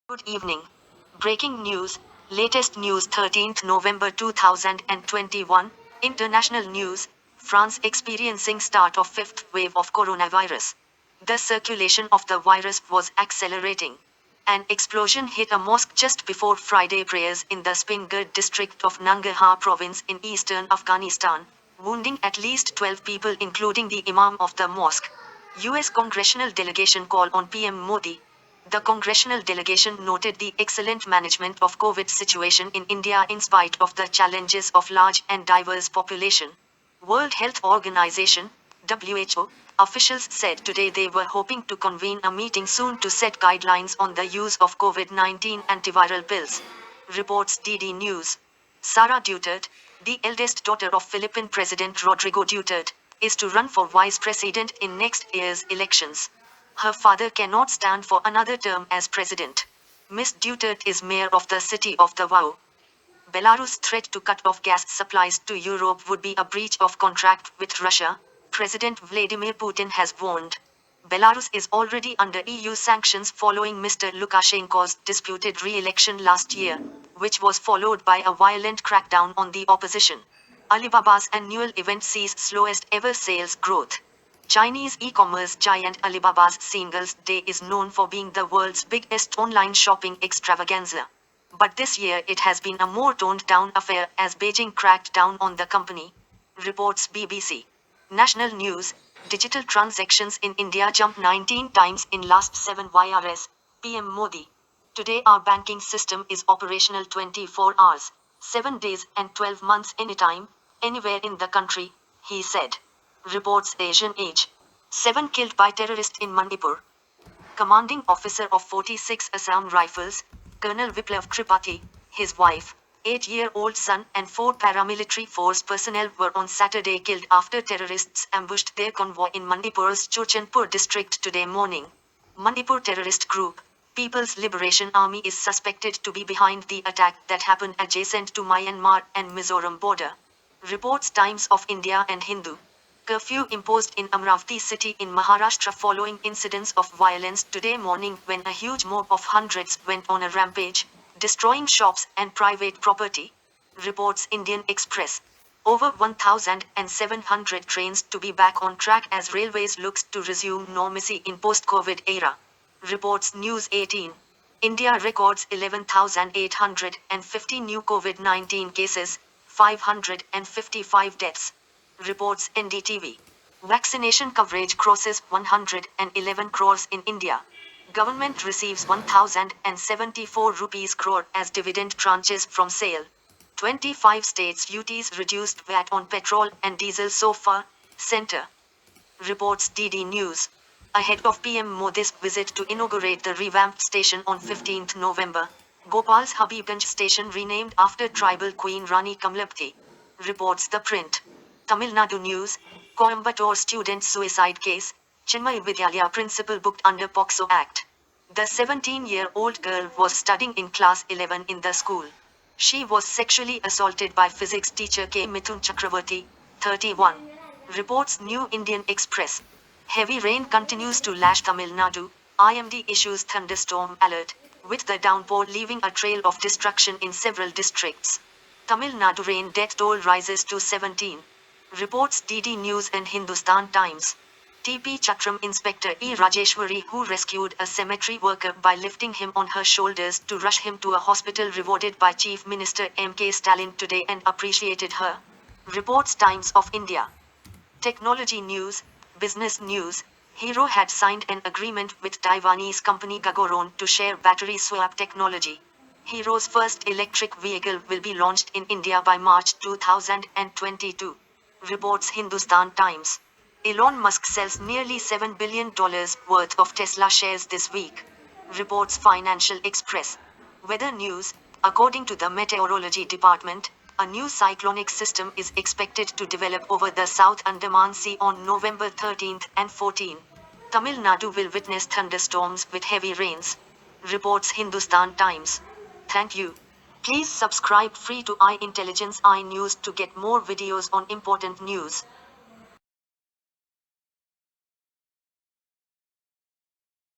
Good evening. Breaking news. Latest news 13th November 2021. International news. France experiencing start of fifth wave of coronavirus. The circulation of the virus was accelerating. An explosion hit a mosque just before Friday prayers in the Spingarh district of Nangarhar province in eastern Afghanistan, wounding at least 12 people including the imam of the mosque. US congressional delegation call on PM Modi. The congressional delegation noted the excellent management of COVID situation in India in spite of the challenges of large and diverse population. World Health Organization, WHO, officials said today they were hoping to convene a meeting soon to set guidelines on the use of COVID-19 antiviral pills. Reports DD News. Sara Duterte, the eldest daughter of Philippine President Rodrigo Duterte, is to run for vice president in next year's elections. Her father cannot stand for another term as president. Miss Duterte is mayor of the city of Davao. Belarus' threat to cut off gas supplies to Europe would be a breach of contract with Russia, President Vladimir Putin has warned. Belarus is already under EU sanctions following Mr. Lukashenko's disputed re-election last year, which was followed by a violent crackdown on the opposition. Alibaba's annual event sees slowest ever sales growth. Chinese e-commerce giant Alibaba's Singles Day is known for being the world's biggest online shopping extravaganza. But this year it has been a more toned-down affair as Beijing cracked down on the company. Reports BBC. National News. Digital transactions in India jumped 19 times in last 7 YRS. PM Modi. Today our banking system is operational 24 hours, 7 days and 12 months anytime, anywhere in the country, he said. Reports Asian Age. 7 killed by terrorist in Manipur. Commanding officer of 46 Assam Rifles, Colonel Viplav Tripathi, his wife, 8-year-old son and 4 paramilitary force personnel were on Saturday killed after terrorists ambushed their convoy in Manipur's Churchanpur district today morning. Manipur terrorist group, People's Liberation Army is suspected to be behind the attack that happened adjacent to Myanmar and Mizoram border. Reports Times of India and Hindu. Curfew imposed in Amravati city in Maharashtra following incidents of violence today morning when a huge mob of hundreds went on a rampage, destroying shops and private property. Reports Indian Express. Over 1,700 trains to be back on track as railways looks to resume normalcy in post-COVID era. Reports News 18. India records 11,850 new COVID-19 cases, 555 deaths. Reports NDTV. Vaccination coverage crosses 111 crores in India. Government receives 1,074 rupees crore as dividend tranches from sale. 25 states UTs reduced VAT on petrol and diesel so far, Center. Reports DD News. Ahead of PM Modi's visit to inaugurate the revamped station on 15th November, Bhopal's Habibganj station renamed after tribal queen Rani Kamalapati. Reports The Print. Tamil Nadu News. Coimbatore student suicide case, Chinmay Vidyalaya principal booked under POCSO Act. The 17-year-old girl was studying in class 11 in the school. She was sexually assaulted by physics teacher K. Mithun Chakravarti, 31. Reports New Indian Express. Heavy rain continues to lash Tamil Nadu. IMD issues thunderstorm alert, with the downpour leaving a trail of destruction in several districts. Tamil Nadu rain death toll rises to 17. Reports DD News and Hindustan Times. TP Chatram Inspector E. Rajeshwari, who rescued a cemetery worker by lifting him on her shoulders to rush him to a hospital, rewarded by Chief Minister M.K. Stalin today and appreciated her. Reports Times of India. Technology News. Business News. Hero had signed an agreement with Taiwanese company Gagorone to share battery swap technology. Hero's first electric vehicle will be launched in India by March 2022. Reports Hindustan Times. Elon Musk sells nearly $7 billion worth of Tesla shares this week. Reports Financial Express. Weather News. According to the Meteorology Department, a new cyclonic system is expected to develop over the South Andaman Sea on November 13th and 14th. Tamil Nadu will witness thunderstorms with heavy rains. Reports Hindustan Times. Thank you. Please subscribe free to iIntelligence iNews to get more videos on important news.